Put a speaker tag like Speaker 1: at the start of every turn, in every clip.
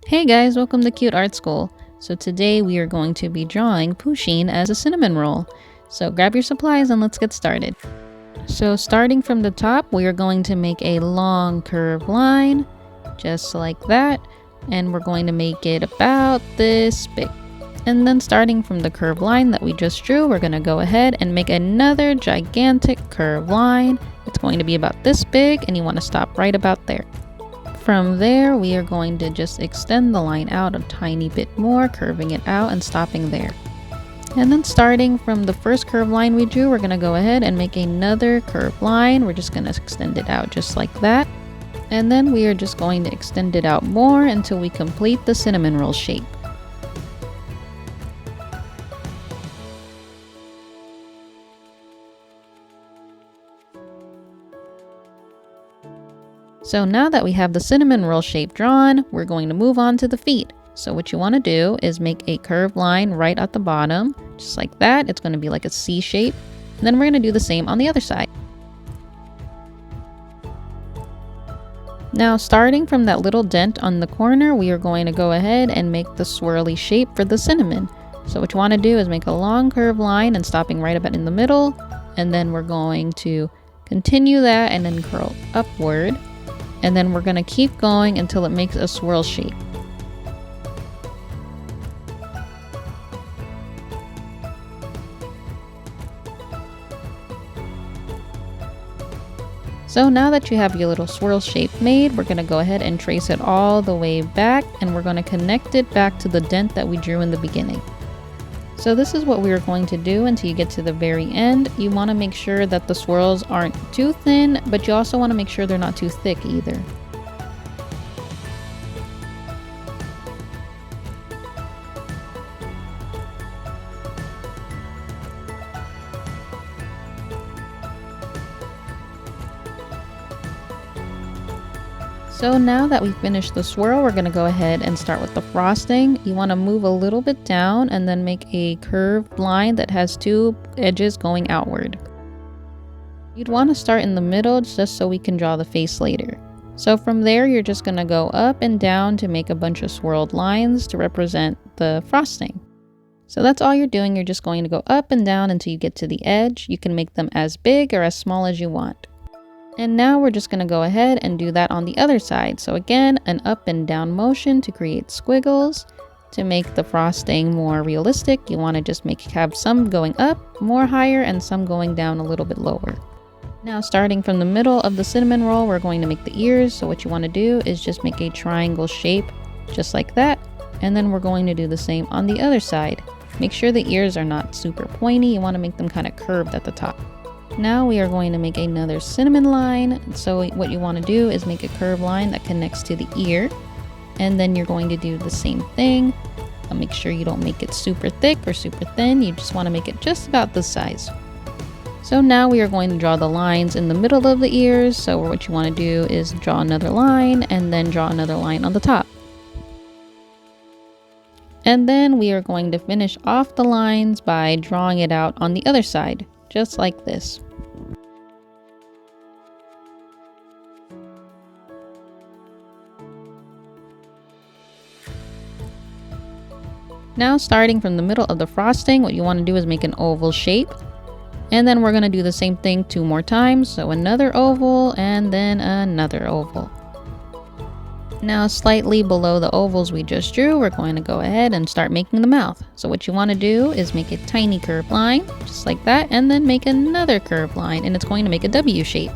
Speaker 1: Hey guys, welcome to CuteArtSchool. So today we are going to be drawing Pusheen as a cinnamon roll. So grab your supplies and let's get started. So starting from the top, we are going to make a long curved line, just like that. And we're going to make it about this big. And then starting from the curved line that we just drew, we're going to go ahead and make another gigantic curved line. It's going to be about this big and you want to stop right about there. From there, we are going to just extend the line out a tiny bit more, curving it out and stopping there. And then starting from the first curved line we drew, we're going to go ahead and make another curved line. We're just going to extend it out just like that. And then we are just going to extend it out more until we complete the cinnamon roll shape. So now that we have the cinnamon roll shape drawn, we're going to move on to the feet. So what you want to do is make a curved line right at the bottom, just like that. It's going to be like a C shape. And then we're going to do the same on the other side. Now starting from that little dent on the corner, we are going to go ahead and make the swirly shape for the cinnamon. So what you want to do is make a long curved line and stopping right about in the middle. And then we're going to continue that and then curl upward. And then we're going to keep going until it makes a swirl shape. So now that you have your little swirl shape made, we're going to go ahead and trace it all the way back, and we're going to connect it back to the dent that we drew in the beginning. So this is what we are going to do until you get to the very end. You want to make sure that the swirls aren't too thin, but you also want to make sure they're not too thick either. So now that we've finished the swirl, we're going to go ahead and start with the frosting. You want to move a little bit down and then make a curved line that has two edges going outward. You'd want to start in the middle just so we can draw the face later. So from there, you're just going to go up and down to make a bunch of swirled lines to represent the frosting. So that's all you're doing. You're just going to go up and down until you get to the edge. You can make them as big or as small as you want. And now we're just going to go ahead and do that on the other side. So again, an up and down motion to create squiggles. To make the frosting more realistic, you want to just have some going up more higher and some going down a little bit lower. Now starting from the middle of the cinnamon roll, we're going to make the ears. So what you want to do is just make a triangle shape just like that. And then we're going to do the same on the other side. Make sure the ears are not super pointy. You want to make them kind of curved at the top. Now we are going to make another cinnamon line. So what you want to do is make a curved line that connects to the ear. And then you're going to do the same thing. Make sure you don't make it super thick or super thin. You just want to make it just about this size. So now we are going to draw the lines in the middle of the ears. So what you want to do is draw another line and then draw another line on the top. And then we are going to finish off the lines by drawing it out on the other side, just like this. Now starting from the middle of the frosting, what you want to do is make an oval shape. And then we're going to do the same thing 2 more times. So another oval and then another oval. Now slightly below the ovals we just drew, we're going to go ahead and start making the mouth. So what you want to do is make a tiny curved line, just like that, and then make another curved line, and it's going to make a W shape.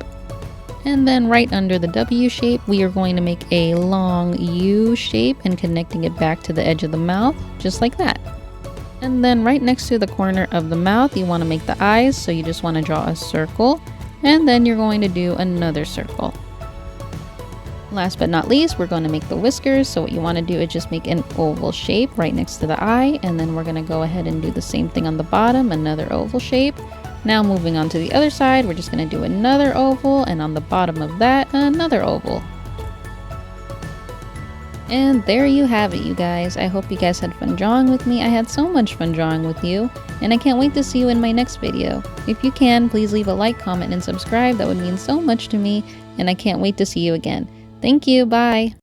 Speaker 1: And then right under the W shape, we are going to make a long U shape and connecting it back to the edge of the mouth, just like that. And then right next to the corner of the mouth, you want to make the eyes, so you just want to draw a circle, and then you're going to do another circle. Last but not least, we're going to make the whiskers. So what you want to do is just make an oval shape right next to the eye, and then we're going to go ahead and do the same thing on the bottom, another oval shape. Now moving on to the other side, we're just going to do another oval, and on the bottom of that, another oval. And there you have it, you guys. I hope you guys had fun drawing with me. I had so much fun drawing with you, and I can't wait to see you in my next video. If you can, please leave a like, comment, and subscribe. That would mean so much to me, and I can't wait to see you again. Thank you. Bye.